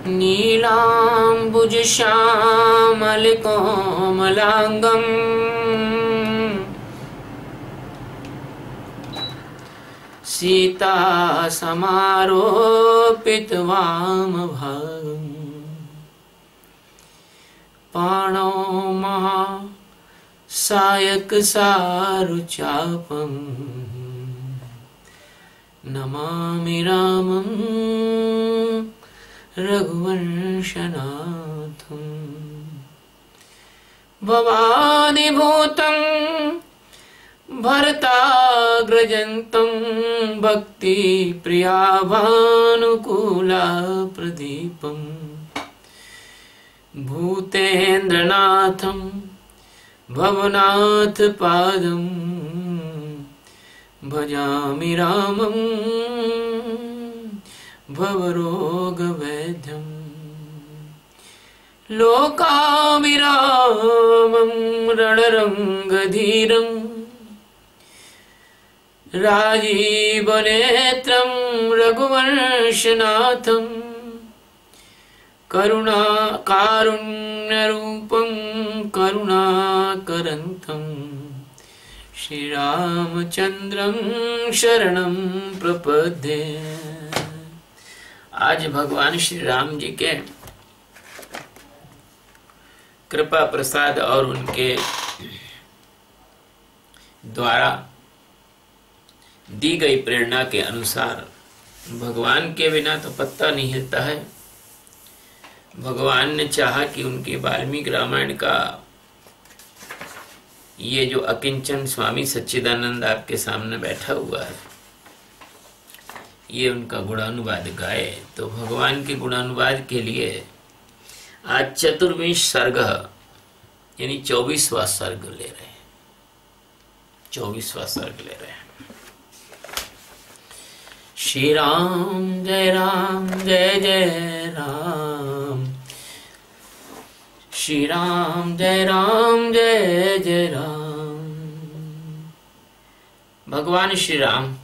नीलाम्बुजश्यामलकोमलाङ्गम् सीता समारोपितवामभागम् पाणौ महा सायकसारुचापम् नमामि रामं रघुवंशनाथम् भवादिभूतं भरताग्रजन्तं भक्तिप्रियाभानुकूलाप्रदीपम् भूतेन्द्रनाथं भवनाथपादं भजामि रामं भवरोगवैद्यं लोकाभिरामं रणरङ्गधीरं राजीवनेत्रं रघुवंशनाथं कारुण्यरूपं करुणाकरन्तं श्रीरामचन्द्रं शरणं प्रपद्ये। आज भगवान श्री राम जी के कृपा प्रसाद और उनके द्वारा दी गई प्रेरणा के अनुसार भगवान के बिना तो पत्ता नहीं हिलता है। भगवान ने चाहा कि उनके वाल्मीकि रामायण का ये जो अकिंचन स्वामी सच्चिदानंद आपके सामने बैठा हुआ है, ये उनका गुणानुवाद गाए। तो भगवान के गुणानुवाद के लिए आज 24वां सर्ग यानी 24वां सर्ग ले रहे हैं। 24वां सर्ग ले रहे हैं। श्री राम जय जय राम, श्री राम जय जय राम। भगवान श्री राम,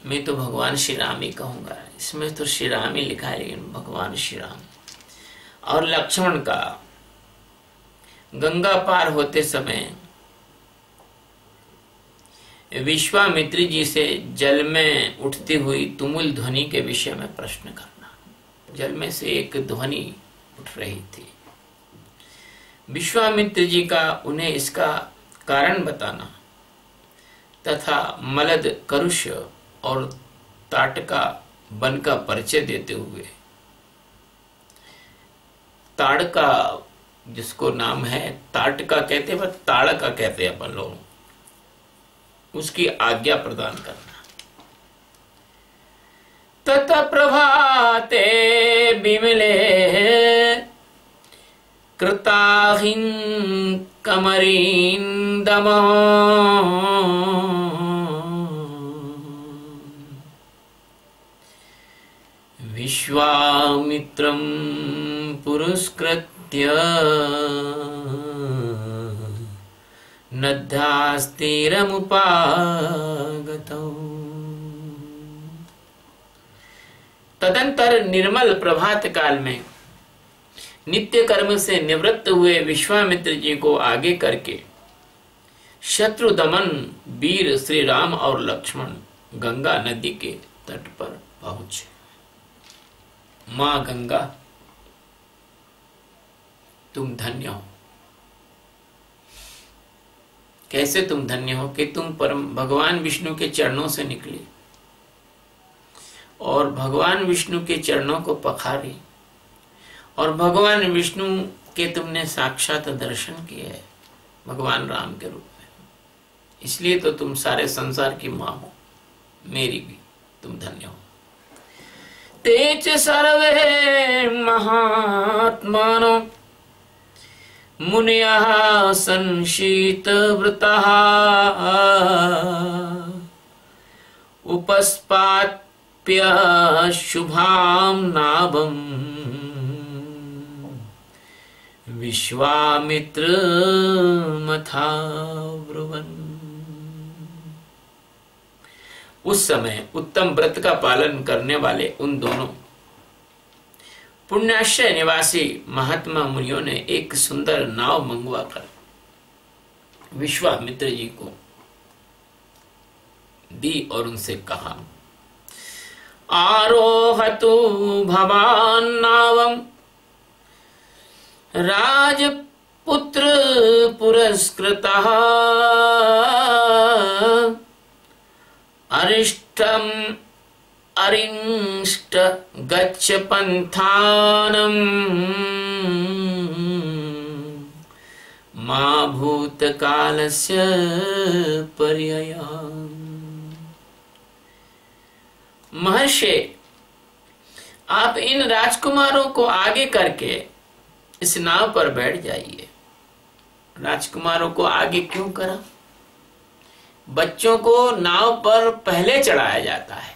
मैं तो भगवान श्री राम ही कहूंगा, इसमें तो श्री राम ही लिखा है, लेकिन भगवान श्री राम। और लक्ष्मण का गंगा पार होते समय विश्वामित्र जी से जल में उठती हुई तुमुल ध्वनि के विषय में प्रश्न करना। जल में से एक ध्वनि उठ रही थी, विश्वामित्र जी का उन्हें इसका कारण बताना तथा मलद करुष और ताटका वन का परिचय देते हुए ताड़का, जिसको नाम है ताटका कहते हैं, ताड़का कहते हैं अपन लोग, उसकी आज्ञा प्रदान करना। तत प्रभाते बिमले कृताहिं कमरीन्दम विश्वामित्रं पुरस्कृत्य नद्यास्तीरमुपागतौ। तदंतर निर्मल प्रभात काल में नित्य कर्म से निवृत्त हुए विश्वामित्र जी को आगे करके शत्रु दमन वीर श्री राम और लक्ष्मण गंगा नदी के तट पर पहुंचे। मां गंगा, तुम धन्य हो। कैसे तुम धन्य हो कि तुम परम भगवान विष्णु के चरणों से निकली और भगवान विष्णु के चरणों को पखारी और भगवान विष्णु के तुमने साक्षात दर्शन किए है भगवान राम के रूप में। इसलिए तो तुम सारे संसार की मां हो, मेरी भी तुम धन्य हो। तेज सर्वे महात्मानो मुनियः संशीतव्रतः उपस्पाप्य शुभां नाभम् विश्वामित्रमथाब्रुवन्। उस समय उत्तम व्रत का पालन करने वाले उन दोनों पुण्याश्रय निवासी महात्मा मुनियों ने एक सुंदर नाव मंगवा कर विश्वामित्र जी को दी और उनसे कहा, आरोहतु भवान नावम राजपुत्र पुरस्कृतः अरिष्टम अरिष्ट गच्छ पंथानम मा भूतकालस्य पर्ययम्। महर्षि, आप इन राजकुमारों को आगे करके इस नाव पर बैठ जाइए। राजकुमारों को आगे क्यों करा? बच्चों को नाव पर पहले चढ़ाया जाता है।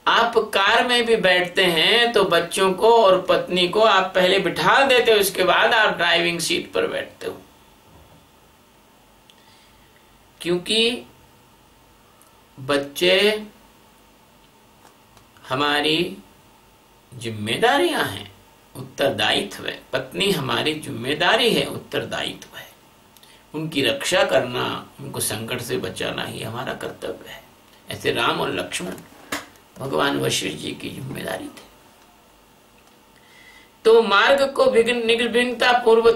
आप कार में भी बैठते हैं तो बच्चों को और पत्नी को आप पहले बिठा देते हो, उसके बाद आप ड्राइविंग सीट पर बैठते हो, क्योंकि बच्चे हमारी जिम्मेदारियां हैं, उत्तरदायित्व है। पत्नी हमारी जिम्मेदारी है, उत्तरदायित्व है। उनकी रक्षा करना, उनको संकट से बचाना ही हमारा कर्तव्य है। ऐसे राम और लक्ष्मण भगवान वशिष्ठ जी की जिम्मेदारी थी। तो मार्ग को निर्विघ्नता पूर्व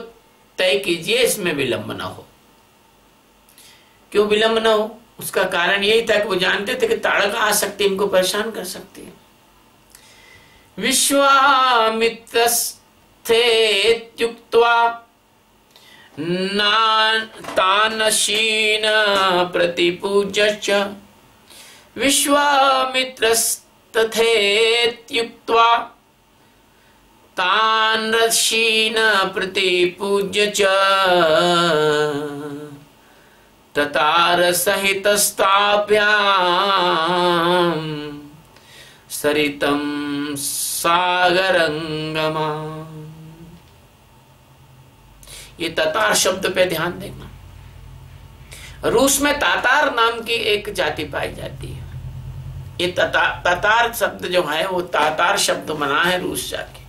तय कीजिए, इसमें विलंब न हो। क्यों विलंब न हो? उसका कारण यही था कि वो जानते थे कि ताड़का आ सकती, इनको परेशान कर सकती है। विश्वामित्रस्तेत्युक्त्वा तानशीन प्रतिपूज्यश्च विश्वामित्रस्तथेत्युक्त्वा तानशीन प्रतिपूज्य च ततार सहितस्ताभ्याम् सरितं सागरंगमा। ये ततार शब्द पे ध्यान देना। रूस में तातार नाम की एक जाति पाई जाती है। ये तातार शब्द जो है वो तातार शब्द बना है रूस जाके।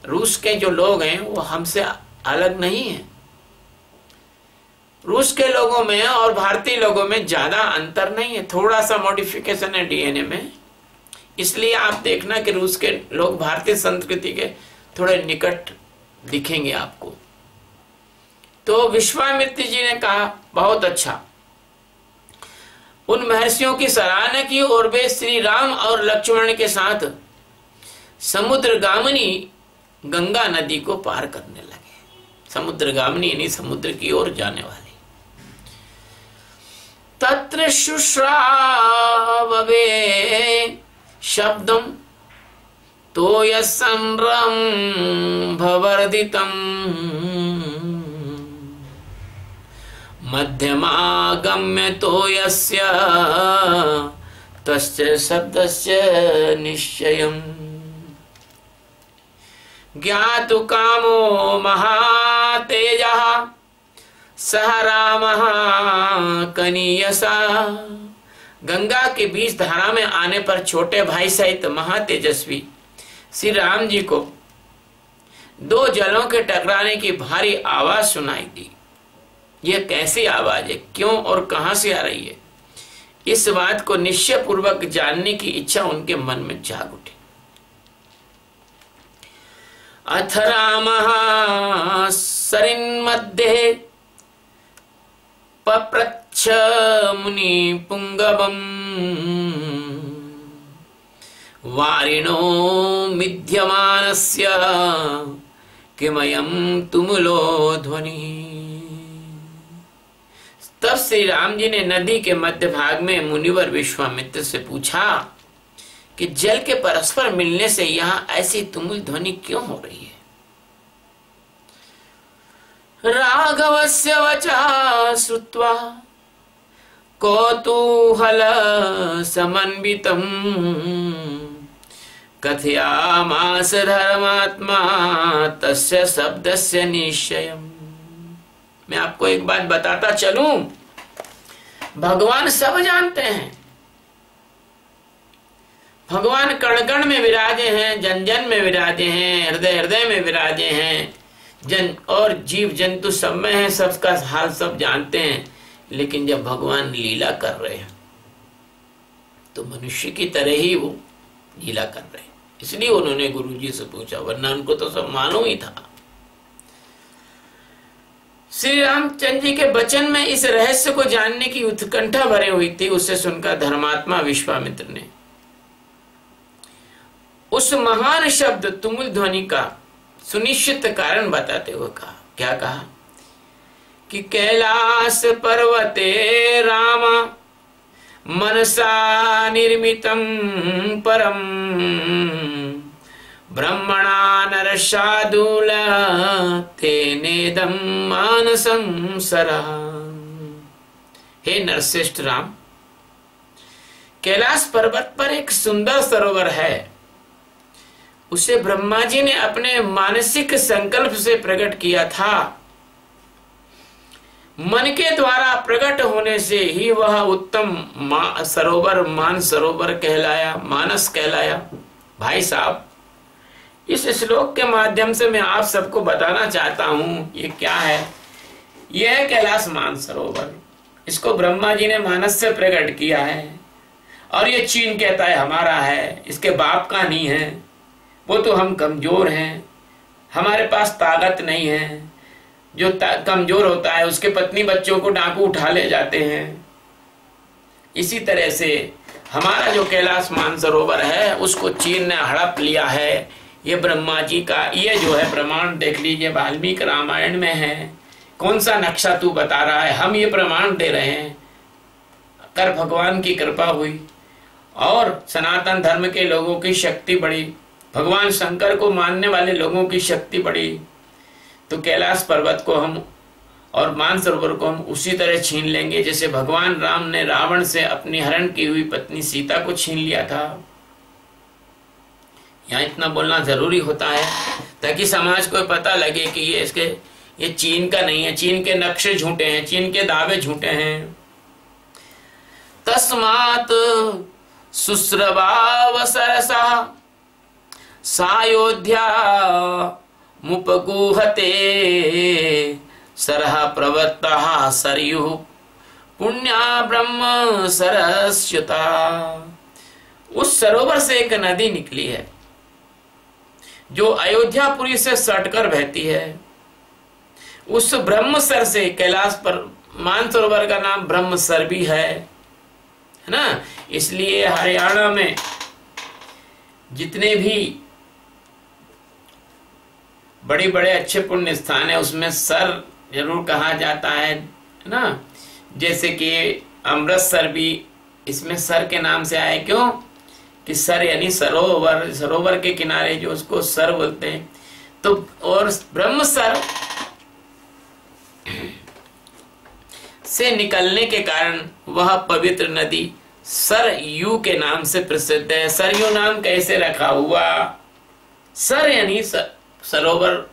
रूस के जो लोग हैं वो हमसे अलग नहीं है। रूस के लोगों में और भारतीय लोगों में ज्यादा अंतर नहीं है, थोड़ा सा मॉडिफिकेशन है डीएनए में। इसलिए आप देखना कि रूस के लोग भारतीय संस्कृति के थोड़े निकट दिखेंगे आपको। तो विश्वामित्र जी ने कहा, बहुत अच्छा। उन महर्षियों की सराहना की और वे श्री राम और लक्ष्मण के साथ समुद्र गामिनी गंगा नदी को पार करने लगे। समुद्र गामिनी यानी समुद्र की ओर जाने वाली। तत्र शुश्राववे शब्दम तोयसंरंभवर्धितम् मध्यमागम्य तोयस्य तस्य शब्दस्य निश्चयम् ज्ञातु कामो महातेजः सह रामः कनीयसा। गंगा के बीच धारा में आने पर छोटे भाई सहित महातेजस्वी श्री राम जी को दो जलों के टकराने की भारी आवाज सुनाई दी। यह कैसी आवाज है, क्यों और कहां से आ रही है, इस बात को निश्चय पूर्वक जानने की इच्छा उनके मन में जाग उठी। अथ रामः सरिन्मध्ये पप्रच्छ मुनि पुंगवम् वारिणो मिथ्यमानस्य किमयं तुमुलो ध्वनि। तब श्री राम जी ने नदी के मध्य भाग में मुनिवर विश्वामित्र से पूछा कि जल के परस्पर मिलने से यहाँ ऐसी तुमुल ध्वनि क्यों हो रही है। राघवस्य वचः श्रुत्वा कौतूहल समन्वितम् कथयामास धर्मात्मा तस्य शब्दस्य निश्चयम्। मैं आपको एक बात बताता चलूं, भगवान सब जानते हैं। भगवान कण कण में विराजे हैं, जन जन में विराजे हैं, हृदय हृदय में विराजे हैं, जन और जीव जंतु सब में है, सबका हाल सब जानते हैं। लेकिन जब भगवान लीला कर रहे हैं तो मनुष्य की तरह ही वो लीला कर रहे हैं। इसलिए उन्होंने गुरुजी से पूछा, वरना उनको तो सब मालूम ही था। श्री रामचंद्र जी के वचन में इस रहस्य को जानने की उत्कंठा भरी हुई थी। उसे सुनकर धर्मात्मा विश्वामित्र ने उस महान शब्द तुमुल ध्वनि का सुनिश्चित कारण बताते हुए कहा, क्या कहा कि कैलास पर्वते राम मनसा निर्मितम परम ब्रह्मणा नरशार्दूल तेनेदं मानसं सरः। हे नरश्रेष्ठ राम, कैलाश पर्वत पर एक सुंदर सरोवर है। उसे ब्रह्मा जी ने अपने मानसिक संकल्प से प्रकट किया था। मन के द्वारा प्रकट होने से ही वह उत्तम सरोवर मान सरोवर कहलाया, मानस कहलाया। भाई साहब, इस श्लोक के माध्यम से मैं आप सबको बताना चाहता हूं, ये क्या है? यह है कैलाश मानसरोवर। इसको ब्रह्मा जी ने मानस से प्रकट किया है और ये चीन कहता है हमारा है, इसके बाप का नहीं है। वो तो हम कमजोर हैं, हमारे पास ताकत नहीं है। जो कमजोर होता है उसके पत्नी बच्चों को डाकू उठा ले जाते हैं। इसी तरह से हमारा जो कैलाश मानसरोवर है उसको चीन ने हड़प लिया है। ये ब्रह्मा जी का ये जो है प्रमाण देख लीजिए, वाल्मीकि रामायण में है। कौन सा नक्शा तू बता रहा है? हम ये प्रमाण दे रहे हैं। कर भगवान की कृपा हुई और सनातन धर्म के लोगों की शक्ति बढ़ी, भगवान शंकर को मानने वाले लोगों की शक्ति बढ़ी, तो कैलाश पर्वत को हम और मानसरोवर को हम उसी तरह छीन लेंगे जैसे भगवान राम ने रावण से अपनी हरण की हुई पत्नी सीता को छीन लिया था। यहाँ इतना बोलना जरूरी होता है ताकि समाज को पता लगे कि ये चीन का नहीं है, चीन के नक्शे झूठे हैं, चीन के दावे झूठे हैं। तस्मात् शुश्रवावसरसा सायोध्या मुपगूहते सरः प्रवत्तः सरयुः पुण्या ब्रह्म सरस्युता। उस सरोवर से एक नदी निकली है जो अयोध्यापुरी से सटकर बहती है। उस ब्रह्मसर से, कैलाश पर मानसरोवर का नाम ब्रह्मसर भी है ना। इसलिए हरियाणा में जितने भी बड़े बड़े अच्छे पुण्य स्थान है उसमें सर जरूर कहा जाता है ना। जैसे कि अमृतसर भी इसमें सर के नाम से आया। क्यों? कि सर यानी सरोवर, सरोवर के किनारे जो उसको सर बोलते हैं। तो और ब्रह्मसर से निकलने के कारण वह पवित्र नदी सरयू के नाम से प्रसिद्ध है। सरयू नाम कैसे रखा हुआ? सर यानी सरोवर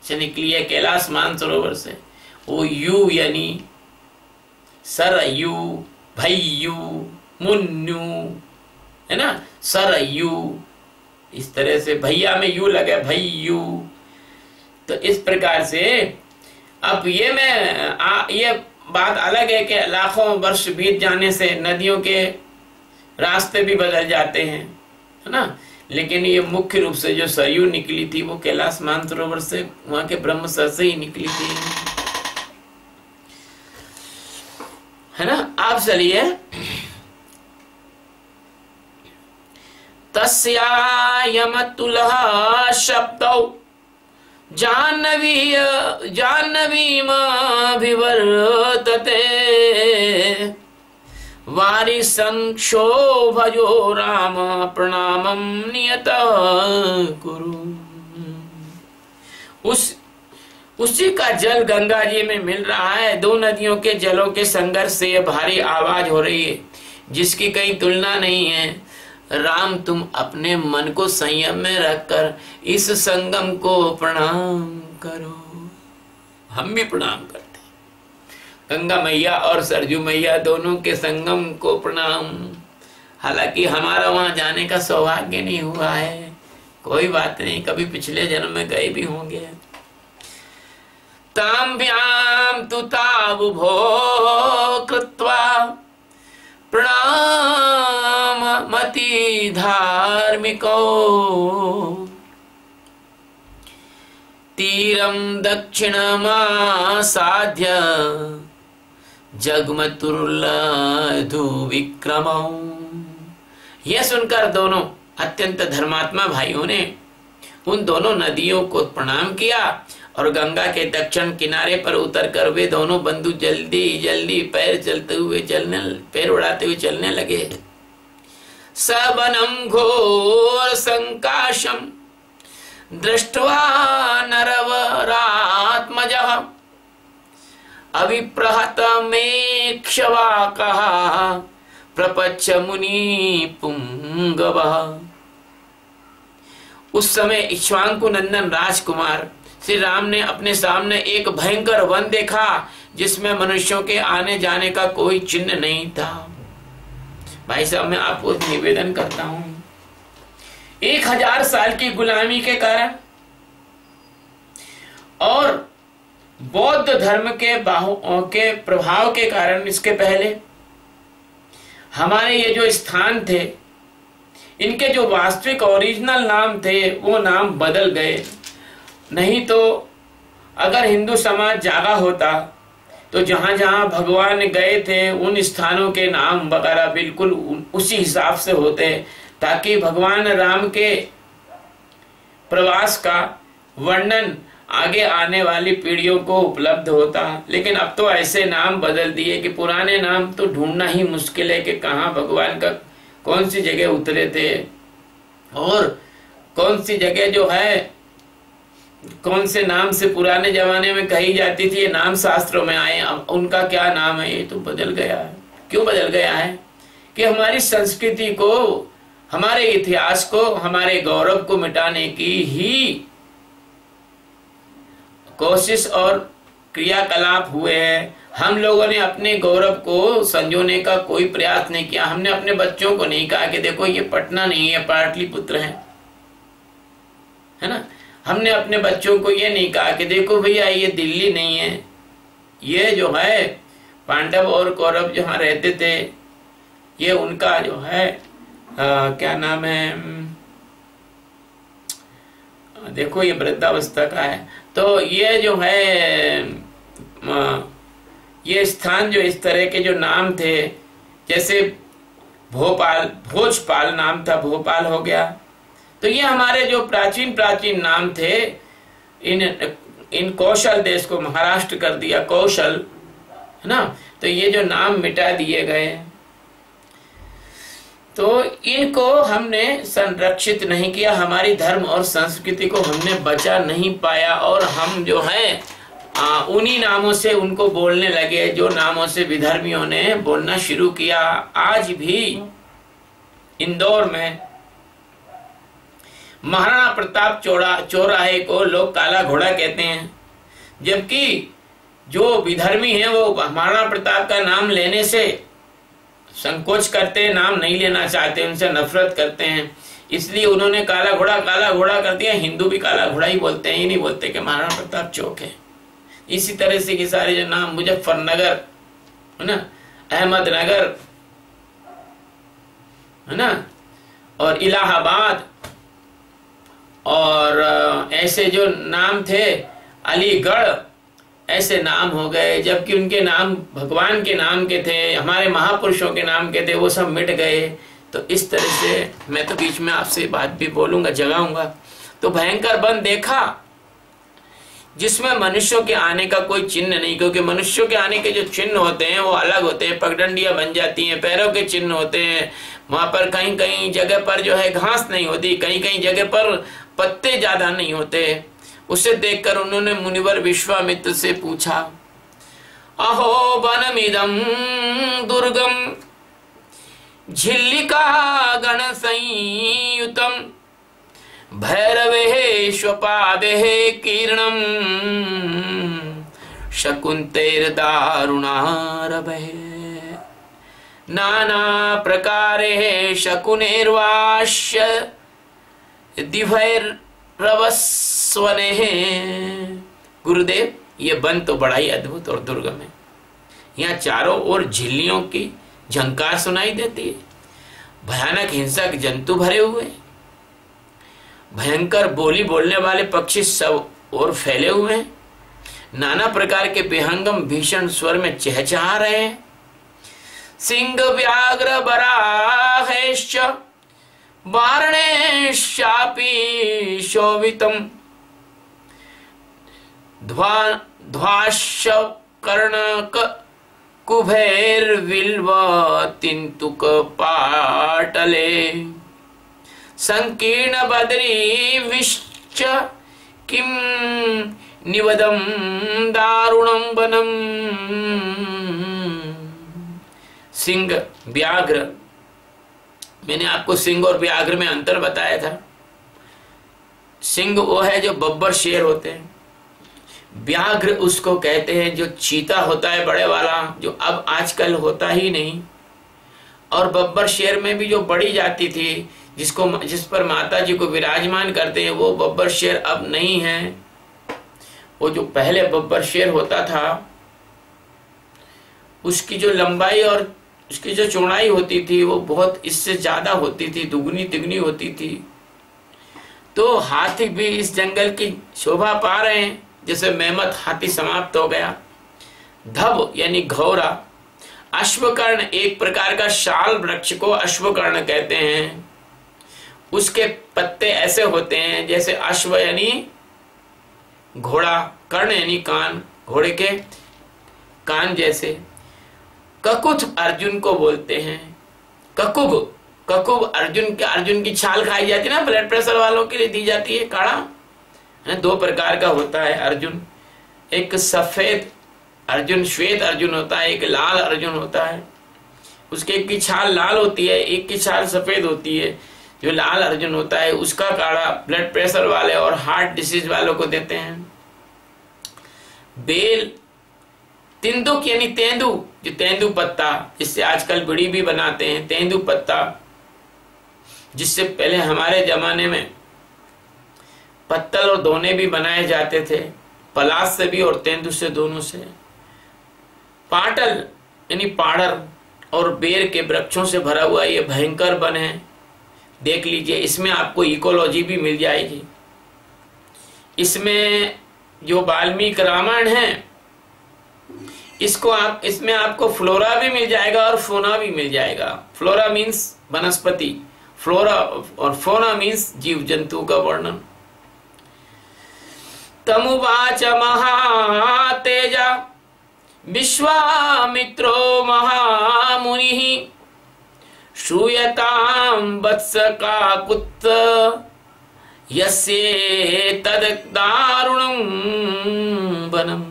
से निकली है, कैलाश मानसरोवर से। वो यू यानी सरयू, भैयू, मुन्नू है ना, सरयू। इस तरह से भैया में यू लगे, भैयू। तो इस प्रकार से अब ये बात अलग है कि लाखों वर्ष बीत जाने से नदियों के रास्ते भी बदल जाते हैं, है ना। लेकिन ये मुख्य रूप से जो सरयू निकली थी वो कैलाश मानसरोवर से, वहां के ब्रह्मसर से ही निकली थी, है ना। आप चलिए, तस्यायमतुलः शब्दौ जाह्नवीमभिवर्तते वारि संक्षोभजो राम प्रणामं नियतः कुरु। उसी का जल गंगा जी में मिल रहा है। दो नदियों के जलों के संघर्ष से यह भारी आवाज हो रही है जिसकी कहीं तुलना नहीं है। राम, तुम अपने मन को संयम में रखकर इस संगम को प्रणाम करो। हम भी प्रणाम करते हैं गंगा मैया और सरजू मैया दोनों के संगम को प्रणाम हालांकि हमारा वहां जाने का सौभाग्य नहीं हुआ है, कोई बात नहीं, कभी पिछले जन्म में गए भी होंगे। ताम्भ्याम तु तावुभो कृत्वा प्रणामति धार्मिको तीरम दक्षिणमासाद्य जगमतुर्लधु विक्रमौ। यह सुनकर दोनों अत्यंत धर्मात्मा भाइयों ने उन दोनों नदियों को प्रणाम किया और गंगा के दक्षिण किनारे पर उतरकर वे दोनों बंधु जल्दी जल्दी पैर उड़ाते हुए चलने लगे। सबनम घोर संकाशम दृष्ट्वा नरवरात्मजः अभिप्रहतमेक्षवाकः प्रपच्छ मुनि पुंगवः। उस समय इक्ष्वाकु नंदन राजकुमार श्री राम ने अपने सामने एक भयंकर वन देखा जिसमें मनुष्यों के आने जाने का कोई चिन्ह नहीं था। भाई साहब, मैं आपको निवेदन करता हूं, 1000 साल की गुलामी के कारण और बौद्ध धर्म के प्रभाव के कारण इसके पहले हमारे ये जो स्थान थे, इनके जो वास्तविक ओरिजिनल नाम थे वो नाम बदल गए। नहीं तो अगर हिंदू समाज जागा होता तो जहां जहां भगवान गए थे उन स्थानों के नाम वगैरह बिल्कुल उसी हिसाब से होते, ताकि भगवान राम के प्रवास का वर्णन आगे आने वाली पीढ़ियों को उपलब्ध होता। लेकिन अब तो ऐसे नाम बदल दिए कि पुराने नाम तो ढूंढना ही मुश्किल है कि कहाँ भगवान का कौन सी जगह उतरे थे और कौन सी जगह जो है कौन से नाम से पुराने जमाने में कही जाती थी, ये नाम शास्त्रों में आए, अब उनका क्या नाम है ये तो बदल गया है। क्यों बदल गया है? कि हमारी संस्कृति को, हमारे इतिहास को, हमारे गौरव को मिटाने की ही कोशिश और क्रियाकलाप हुए हैं। हम लोगों ने अपने गौरव को संजोने का कोई प्रयास नहीं किया। हमने अपने बच्चों को नहीं कहा कि देखो ये पटना नहीं है, पाटलिपुत्र है ना। हमने अपने बच्चों को ये नहीं कहा कि देखो भैया ये दिल्ली नहीं है, ये जो है पांडव और कौरव जहाँ रहते थे ये उनका जो है क्या नाम है, देखो ये वृद्धावस्था का है। तो ये जो है ये स्थान जो इस तरह के जो नाम थे, जैसे भोपाल, भोजपाल नाम था, भोपाल हो गया। तो ये हमारे जो प्राचीन नाम थे, इन कौशल देश को महाराष्ट्र कर दिया, कौशल है ना। तो ये जो नाम मिटा दिए गए, तो इनको हमने संरक्षित नहीं किया, हमारी धर्म और संस्कृति को हमने बचा नहीं पाया और हम जो है उन्हीं नामों से उनको बोलने लगे जो नामों से विधर्मियों ने बोलना शुरू किया। आज भी इंदौर में महाराणा प्रताप चौराहे को लोग काला घोड़ा कहते हैं, जबकि जो विधर्मी हैं वो महाराणा प्रताप का नाम लेने से संकोच करते हैं, नाम नहीं लेना चाहते, उनसे नफरत करते हैं, इसलिए उन्होंने काला घोड़ा कर दिया। हिंदू भी काला घोड़ा ही बोलते हैं, ये नहीं बोलते कि महाराणा प्रताप चौक है। इसी तरह से कि सारे जो नाम मुजफ्फरनगर है ना, अहमदनगर है ना, और इलाहाबाद और ऐसे जो नाम थे, अलीगढ़, ऐसे नाम हो गए, जबकि उनके नाम भगवान के नाम के थे, हमारे महापुरुषों के नाम के थे, वो सब मिट गए। तो इस तरह से मैं तो बीच में आपसे बात भी बोलूंगा, जगाऊंगा। तो भयंकर वन देखा जिसमें मनुष्यों के आने का कोई चिन्ह नहीं, क्योंकि मनुष्यों के आने के जो चिन्ह होते हैं वो अलग होते हैं, पगडंडियां बन जाती हैं, पैरों के चिन्ह होते हैं, वहां पर कहीं कहीं जगह पर जो है घास नहीं होती, कहीं कहीं जगह पर पत्ते ज्यादा नहीं होते। उसे देखकर उन्होंने मुनिवर विश्वामित्र से पूछा, अहो वनमिदं दुर्गम झिल्लिका गण संयुतम भैरवे स्वपादे कीर्णम शकुंतेर दारुणारभे। नाना प्रकारे शकुनेर्वाश्य दिभैरवस्वने। गुरुदेव, ये वन तो बड़ा ही अद्भुत और दुर्गम है। यहाँ चारों ओर झिल्लियों की झंकार सुनाई देती है, भयानक हिंसक जंतु भरे हुए, भयंकर बोली बोलने वाले पक्षी सब और फैले हुए हैं, नाना प्रकार के विहंगम भीषण स्वर में चहचहा रहे हैं। सिंह व्याघ्र बराहेश्च वारणेशापि शोभितम ध्वाश्च कर्णक कुभैर्विल्व तिन्तुक पाटले संकीर्ण बद्री विश्च किम निवदम दारुणम वनम। सिंह व्याघ्र, मैंने आपको सिंह और व्याघ्र में अंतर बताया था। सिंह वो है जो बब्बर शेर होते हैं, व्याघ्र उसको कहते हैं जो चीता होता है बड़े वाला, जो अब आजकल होता ही नहीं। और बब्बर शेर में भी जो बड़ी जाति थी, जिस पर माता जी को विराजमान करते हैं, वो बब्बर शेर अब नहीं है। वो जो पहले बब्बर शेर होता था, उसकी जो लंबाई और उसकी जो चौड़ाई होती थी वो बहुत इससे ज्यादा होती थी, दुगनी तिगनी होती थी। तो हाथी भी इस जंगल की शोभा पा रहे हैं। जैसे मेमत हाथी समाप्त हो गया। धब यानी घोड़ा, अश्वकर्ण एक प्रकार का शाल वृक्ष को अश्वकर्ण कहते हैं। उसके पत्ते ऐसे होते हैं जैसे अश्व यानी घोड़ा, कर्ण यानी कान, घोड़े के कान जैसे। ककुथ अर्जुन को बोलते हैं। ककुब, ककुब अर्जुन की छाल खाई जाती है ना, ब्लड प्रेशर वालों के लिए दी जाती है, काढ़ा है। दो प्रकार का होता है अर्जुन, एक सफेद अर्जुन श्वेत अर्जुन होता है, एक लाल अर्जुन होता है। उसके एक की छाल लाल होती है, एक की छाल सफेद होती है। जो लाल अर्जुन होता है उसका काढ़ा ब्लड प्रेशर वाले और हार्ट डिसीज वालों को देते हैं। बेल, तिंदुक यानी तेंदु, जो तेंदु पत्ता जिससे आजकल बीड़ी भी बनाते हैं, तेंदु पत्ता, जिससे पहले हमारे जमाने में पत्तल और दोने भी बनाए जाते थे, पलास से भी और तेंदु से, दोनों से। पाटल यानी पाड़र और बेर के वृक्षों से भरा हुआ ये भयंकर वन है। देख लीजिए, इसमें आपको इकोलॉजी भी मिल जाएगी। इसमें जो वाल्मीकि रामायण है, इसमें आपको फ्लोरा भी मिल जाएगा और फोना भी मिल जाएगा। फ्लोरा मीन्स वनस्पति, फ्लोरा और फोना मीन्स जीव जंतु का वर्णन। तमुवाच महातेजा विश्वामित्रो महामुनिः श्रूयतां वत्स काकुत्थ यस्येतद्दारुणं वनम्।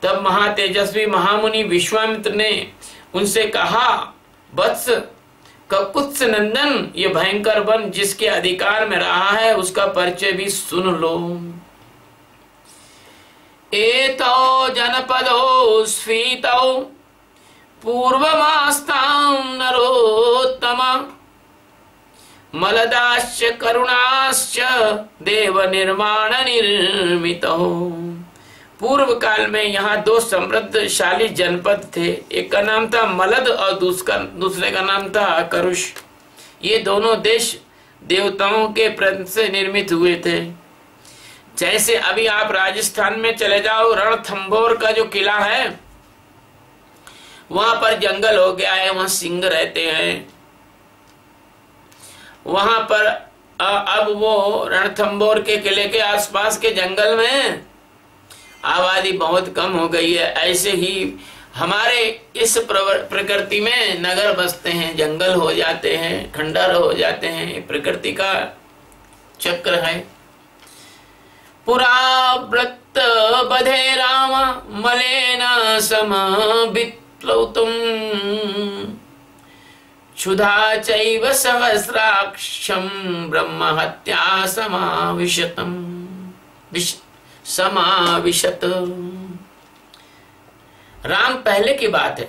तब महातेजस्वी महामुनि विश्वामित्र ने उनसे कहा, वत्स ककुत्स नंदन, ये भयंकर वन जिसके अधिकार में रहा है उसका परिचय भी सुन लो। एतो जनपदो स्फीतो पूर्वमास्तां नरोत्तम मलदाश्च करुणाश्च देव निर्माण निर्मितो। पूर्व काल में यहाँ दो समृद्धशाली जनपद थे, एक का नाम था मलद और दूसरे का नाम था करुष। ये दोनों देश देवताओं के प्रयत्न से निर्मित हुए थे। जैसे अभी आप राजस्थान में चले जाओ, रणथंभौर का जो किला है वहां पर जंगल हो गया है, वहां सिंह रहते हैं। वहां पर अब वो रणथंभौर के किले के आसपास के जंगल में आबादी बहुत कम हो गई है। ऐसे ही हमारे इस प्रकृति में नगर बसते हैं, जंगल हो जाते हैं, खंडर हो जाते हैं। प्रकृति का चक्र है। पुरा व्रत बधे राम मलेन समविप्लुतम् क्षुधा चैव सहस्राक्षं ब्रह्म हत्या समाविशत। राम पहले की बात है,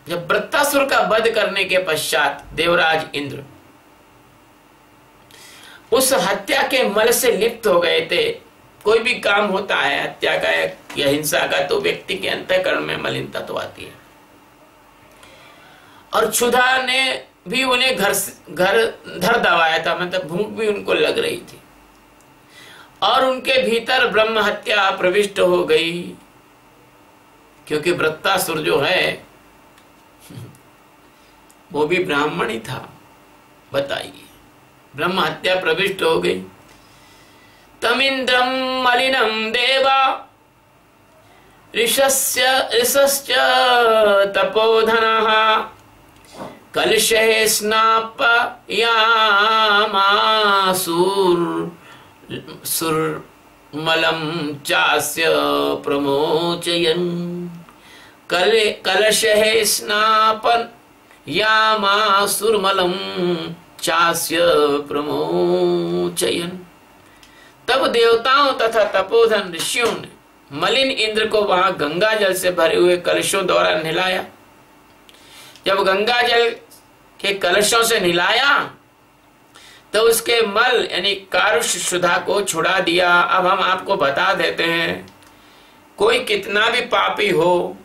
जब वृत्तासुर का वध करने के पश्चात देवराज इंद्र उस हत्या के मल से लिप्त हो गए थे। कोई भी काम होता है हत्या का या हिंसा का, तो व्यक्ति के अंतःकरण में मलिनता तो आती है। और क्षुधा ने भी उन्हें घर धर दबाया था, मतलब भूख भी उनको लग रही थी, और उनके भीतर ब्रह्म हत्या प्रविष्ट हो गई, क्योंकि वृत्तासुर जो है वो भी ब्राह्मण ही था। बताइए, ब्रह्म हत्या प्रविष्ट हो गई। तमिंद्रम मलिनम देवा ऋषश्च तपोधनः कलशे स्नापयामासुर्मलं चास्य प्रमोचयन्। कलशे स्नापयामासुर्मलं चास्य प्रमोचयन्। तब देवताओं तथा तपोधन ऋषियों ने मलिन इंद्र को वहां गंगा जल से भरे हुए कलशों द्वारा नहलाया। जब गंगा जल के कलशों से नहलाया तो उसके मल यानी कारुष शुद्धा को छुड़ा दिया। अब हम आपको बता देते हैं, कोई कितना भी पापी हो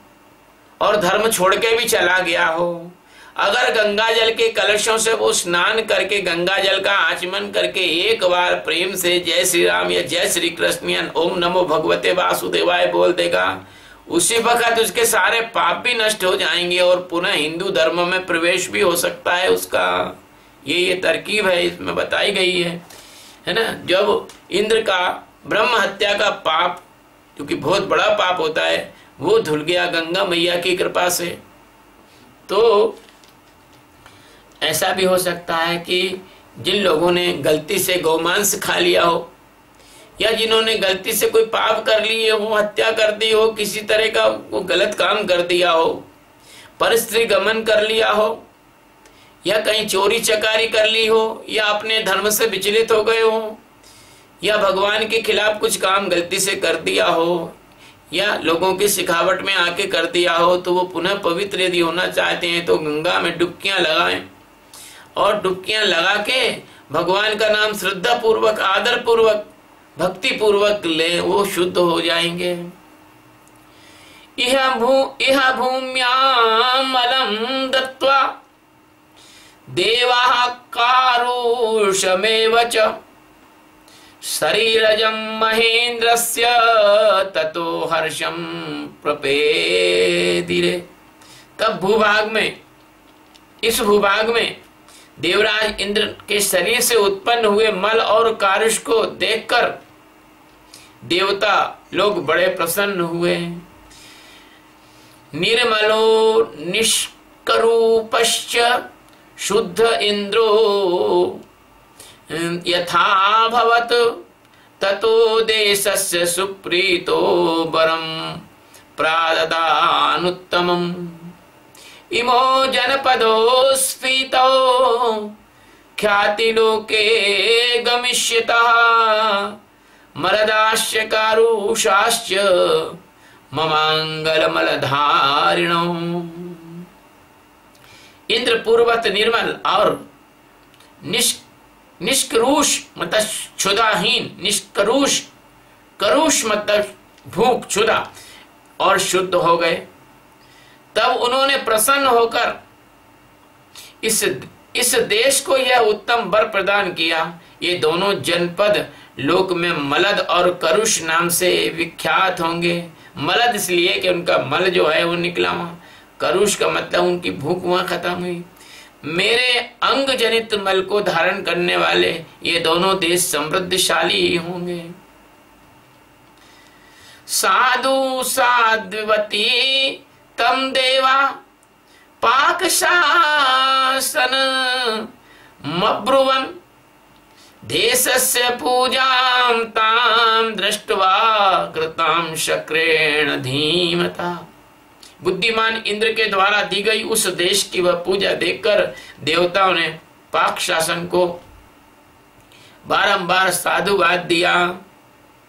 और धर्म छोड़ के भी चला गया हो, अगर गंगा जल के कलशों से वो स्नान करके गंगा जल का आचमन करके एक बार प्रेम से जय श्री राम या जय श्री कृष्ण या ओम नमो भगवते वासुदेवाय बोल देगा, उसी वक्त उसके सारे पाप भी नष्ट हो जाएंगे और पुनः हिंदू धर्म में प्रवेश भी हो सकता है उसका। ये तरकीब है इसमें बताई गई है ना। जब इंद्र का ब्रह्म हत्या का पाप, क्योंकि बहुत बड़ा पाप होता है, वो धुल गया गंगा मैया की कृपा से। तो ऐसा भी हो सकता है कि जिन लोगों ने गलती से गौमांस खा लिया हो, या जिन्होंने गलती से कोई पाप कर लिए हो, हत्या कर दी हो, किसी तरह का वो गलत काम कर दिया हो, परस्त्री गमन कर लिया हो, या कहीं चोरी चकारी कर ली हो, या अपने धर्म से विचलित हो गए हो, या भगवान के खिलाफ कुछ काम गलती से कर दिया हो, या लोगों की सिखावट में आके कर दिया हो, तो वो पुनः पवित्र यदि होना चाहते हैं तो गंगा में डुबकियां लगाएं, और डुबकियां लगा के भगवान का नाम श्रद्धा पूर्वक, आदर पूर्वक, भक्ति पूर्वक ले, वो शुद्ध हो जाएंगे। इह भूम्यां मलं दत्वा देवाः कारुषमेव च शरीरजं महेन्द्रस्य ततो हर्षं प्रपेदिरे। तब भूभाग में, इस भूभाग में देवराज इंद्र के शरीर से उत्पन्न हुए मल और कारुष को देखकर देवता लोग बड़े प्रसन्न हुए। निर्मलो निष्करूपश्च शुद्ध इंद्रो यथाभवत् ततो देशस्य सुप्रीतो वरं प्राददानुत्तमम्। इमो जनपदो स्फीतो ख्यातिलोके गमिष्यतः मरदाश्च कारुषाश्च ममांगलमलधारिणो। इंद्र पूर्वत निर्मल और निष्करुष मतलब क्षुधाहीन, निष्करुष, करुष मतलब भूख, क्षुधा, और शुद्ध हो गए। तब उन्होंने प्रसन्न होकर इस देश को यह उत्तम वर प्रदान किया। ये दोनों जनपद लोक में मलद और करुष नाम से विख्यात होंगे। मलद इसलिए कि उनका मल जो है वो निकला वहां, करुष का मतलब उनकी भूख वहां खत्म हुई। मेरे अंग जनित मल को धारण करने वाले ये दोनों देश समृद्धशाली ही होंगे। साधु साध्वती तम देवा पाकशासन मब्रुवन देशस्य पूजां तां दृष्ट्वा कृतां शक्रेण धीमता। बुद्धिमान इंद्र के द्वारा दी गई उस देश की वह पूजा देखकर देवताओं ने पाक शासन को बारंबार साधुवाद दिया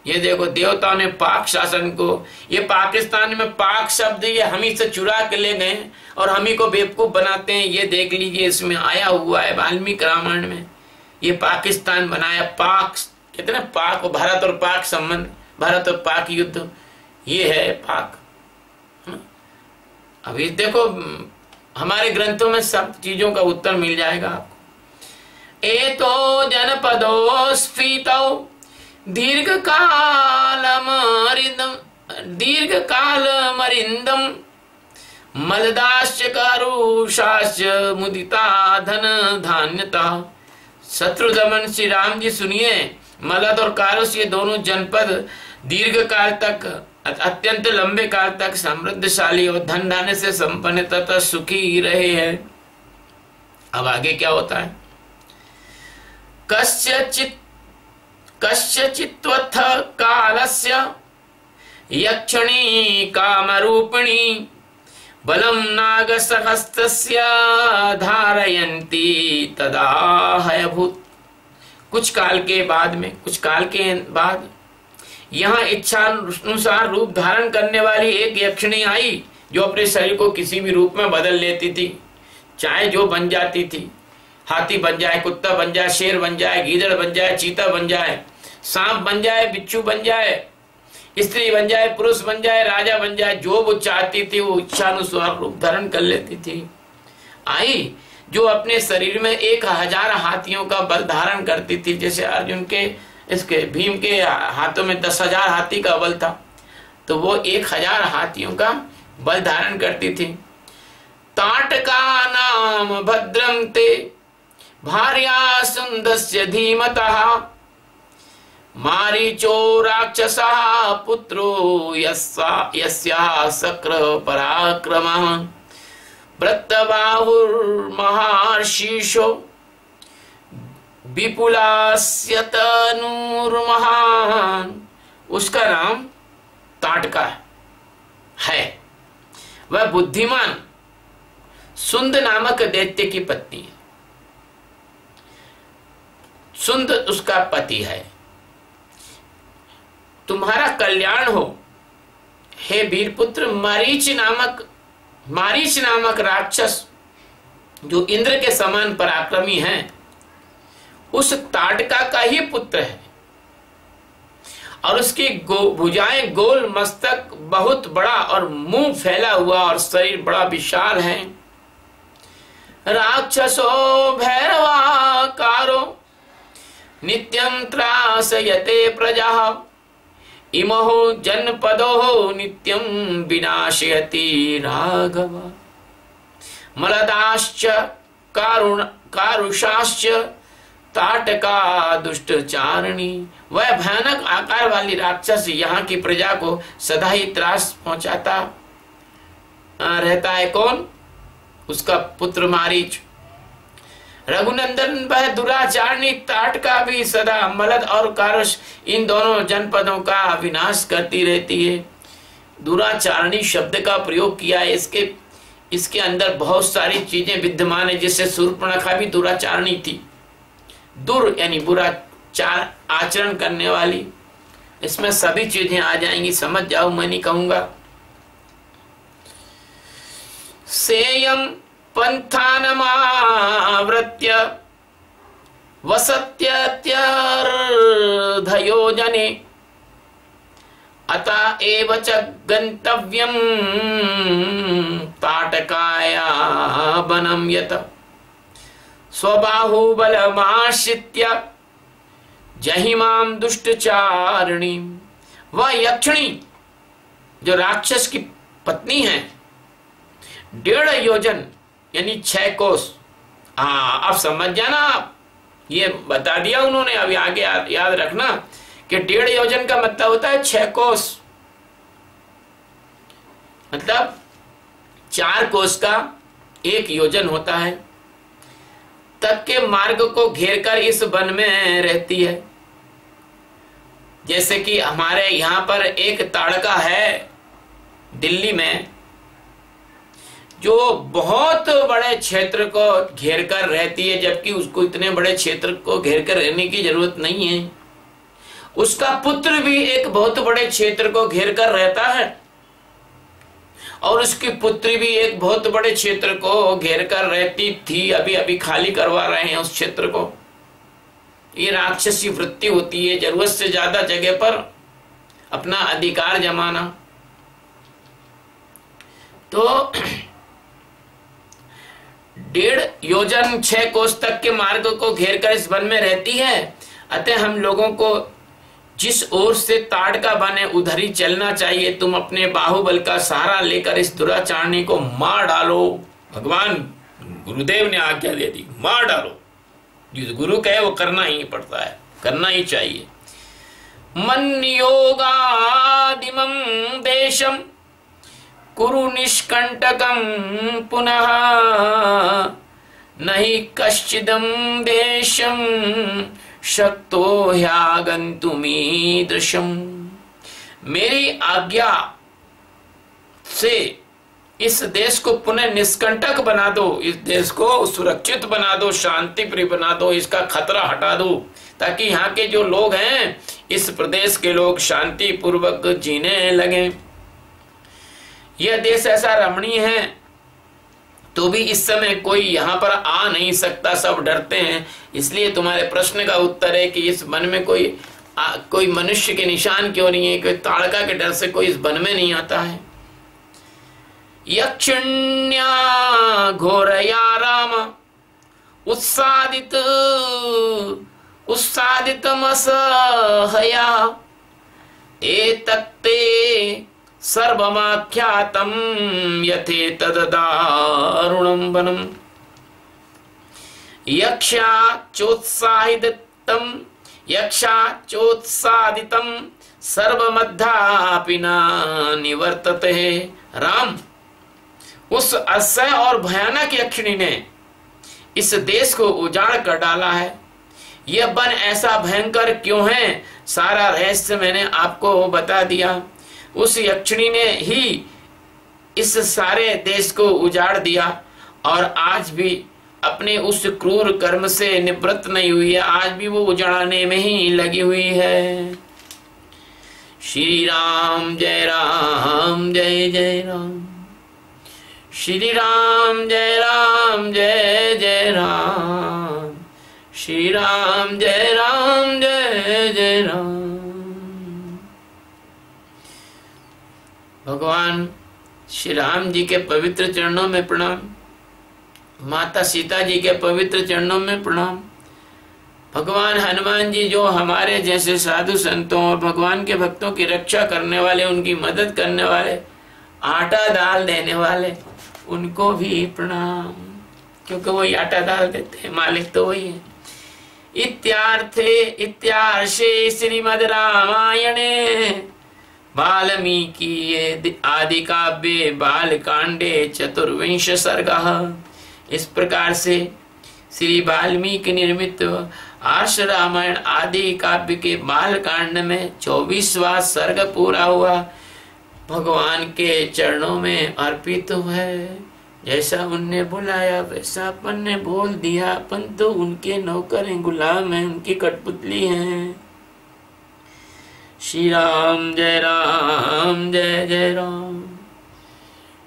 ये देखो देवताओं ने पाक शासन को, ये पाकिस्तान में पाक शब्द ये हम ही से चुरा के ले गए और हम ही को बेवकूफ बनाते हैं। ये देख लीजिए, इसमें आया हुआ है वाल्मीकि रामायण में, ये पाकिस्तान बनाया। पाक कहते ना, पाक, भारत और पाक संबंध, भारत और पाक युद्ध, ये है पाक। अभी देखो हमारे ग्रंथों में सब चीजों का उत्तर मिल जाएगा आपको। एतो जनपदो स्फीतो दीर्घ काल मरिंदम मलदाश्च कारुषाश्च मुदिता धन धान्यता। शत्रुदमन श्री राम जी सुनिए, मलद और कारुष ये दोनों जनपद दीर्घ काल तक, अत्यंत लंबे काल तक समृद्धशाली और धन धान्य से संपन्न तथा सुखी रहे हैं। अब आगे क्या होता है? कस्यचित्वथ कालस्य यक्षिणी कामरूपिणी बलम नागसहस्तस्य धारयन्ती तदा हयभूत। कुछ काल के बाद यहाँ इच्छा अनुसार रूप धारण करने वाली एक यक्षिणी आई, जो अपने शरीर को किसी भी रूप में बदल लेती थी, चाहे जो बन जाती थी। हाथी बन जाए, कुत्ता बन जाए, शेर बन जाए, गीदड़ बन जाए, चीता बन जाए, सांप बन जाए, बिच्छू बन जाए, स्त्री बन जाए, पुरुष बन जाए, राजा बन जाए, जो वो चाहती थी वो इच्छा अनुसार रूप धारण कर लेती थी। आई जो अपने शरीर में 1000 हाथियों का बल धारण करती थी, जैसे अर्जुन के इसके भीम के हाथों में 10,000 हाथी का बल था, तो वो 1000 हाथियों का बल धारण करती थी। ताटका नाम भद्रं ते भार्या सुंदस्य धीमतः मारीचो राक्षसः पुत्रो यस्याः शक्र पराक्रमः वृत्तबाहुर्महर्षिषो विपुलास्य तनूर्महान्। उसका नाम ताटका है। वह बुद्धिमान सुंद नामक दैत्य की पत्नी है। सुंद उसका पति है। तुम्हारा कल्याण हो हे वीरपुत्र। मारीच नामक राक्षस जो इंद्र के समान पराक्रमी है, उस ताटका का ही पुत्र है और उसकी भुजाएं गोल, मस्तक बहुत बड़ा और मुंह फैला हुआ और शरीर बड़ा विशाल है। राक्षसो भैरवाकारो नित्यं त्रासयते प्रजा इमहो जनपदो नित्यं विनाशयति राघव। मलदाश्च कारुषाश्च ताटका दुष्टचारिणी। वह भयानक आकार वाली राक्षस यहाँ की प्रजा को सदा ही त्रास पहुंचाता रहता है। कौन? उसका पुत्र मारीच। रघुनंदन वह दुराचारणी ताटका भी सदा मलद और कारुष इन दोनों जनपदों का विनाश करती रहती है। दुराचारणी शब्द का प्रयोग किया है। इसके अंदर बहुत सारी चीजें विद्यमान है, जैसे शूर्पणखा भी दुराचारणी थी। दुर यानी बुरा आचरण करने वाली। इसमें सभी चीजें आ जाएंगी, समझ जाओ, मैं नहीं कहूंगा। सेयम पंथानमावृत्य वसत्यत्यर्धयोजने अतः एव च गन्तव्यं ताटकाया वनं यत स्वबाहुबलमाश्रित्य जहिमां दुष्टचारिणी। वह यक्षिणी जो राक्षस की पत्नी है, 1.5 योजन यानी 6 कोस। अब समझ जाना, आप ये बता दिया उन्होंने। अभी आगे याद रखना कि 1.5 योजन का मतलब होता है 6 कोस, मतलब 4 कोस का 1 योजन होता है। तक के मार्ग को घेरकर इस वन में रहती है। जैसे कि हमारे यहाँ पर एक ताड़का है दिल्ली में, जो बहुत बड़े क्षेत्र को घेर कर रहती है, जबकि उसको इतने बड़े क्षेत्र को घेर कर रहने की जरूरत नहीं है। उसका पुत्र भी एक बहुत बड़े क्षेत्र को घेर कर रहता है और उसकी पुत्री भी एक बहुत बड़े क्षेत्र को घेर कर रहती थी। अभी अभी खाली करवा रहे हैं उस क्षेत्र को। ये राक्षसी वृत्ति होती है, जरूरत से ज्यादा जगह पर अपना अधिकार जमाना। तो 1.5 योजन 6 कोस तक के मार्ग को घेर कर इस वन में रहती है। अतः हम लोगों को जिस ओर से ताड़का बन है उधर ही चलना चाहिए। तुम अपने बाहुबल का सहारा लेकर इस दुराचारणी को मार डालो। भगवान गुरुदेव ने आज्ञा दे दी, मार डालो। जो गुरु कहे वो करना ही पड़ता है, करना ही चाहिए। मन योगादिमं देशम कुरु निष्कंटकम पुनः नहीं कश्चिदम देशम शक्तो ह्यागंतुमीदृशम। मेरी आज्ञा से इस देश को पुनः निष्कंटक बना दो, इस देश को सुरक्षित बना दो, शांति प्रिय बना दो, इसका खतरा हटा दो, ताकि यहाँ के जो लोग हैं, इस प्रदेश के लोग शांति पूर्वक जीने लगे। यह देश ऐसा रमणीय है तो भी इस समय कोई यहाँ पर आ नहीं सकता, सब डरते हैं। इसलिए तुम्हारे प्रश्न का उत्तर है कि इस वन में कोई मनुष्य के निशान क्यों नहीं है, कोई ताड़का के डर से कोई इस वन में नहीं आता है। यक्षिण्या घोरया राम उत्सादितमसहया एतत्ते सर्वमाख्यातं यथेतदारुणं वनम्। यक्षाचोत्सादितं सर्वमध्यापि न निवर्तते। राम, उस असह्य और भयानक यक्षिणी ने इस देश को उजाड़ कर डाला है। यह वन ऐसा भयंकर क्यों है, सारा रहस्य मैंने आपको बता दिया। उस यक्षिणी ने ही इस सारे देश को उजाड़ दिया और आज भी अपने उस क्रूर कर्म से निवृत्त नहीं हुई है, आज भी वो उजाड़ने में ही लगी हुई है। श्री राम जय राम जय जय राम, श्री राम जय जय राम, श्री राम जय जय राम। भगवान श्री राम जी के पवित्र चरणों में प्रणाम, माता सीता जी के पवित्र चरणों में प्रणाम। भगवान हनुमान जी जो हमारे जैसे साधु संतों और भगवान के भक्तों की रक्षा करने वाले, उनकी मदद करने वाले, आटा दाल देने वाले, उनको भी प्रणाम, क्योंकि वही आटा दाल देते हैं, मालिक तो वही है। इत्यार्षे श्रीमद् रामायणे वाल्मीकि आदि काव्ये बालकांडे 24 सर्गः। इस प्रकार से श्री वाल्मीकि निर्मित आर्ष रामायण आदि काव्य के बालकांड में 24वां सर्ग पूरा हुआ। भगवान के चरणों में अर्पित है। जैसा उनने बुलाया वैसा अपन ने बोल दिया। अपन तो उनके नौकर हैं, गुलाम हैं, उनकी कठपुतली हैं। श्री राम जय जय राम,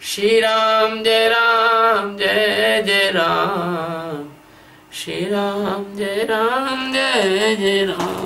श्री राम जय जय राम, श्री राम जय जय राम।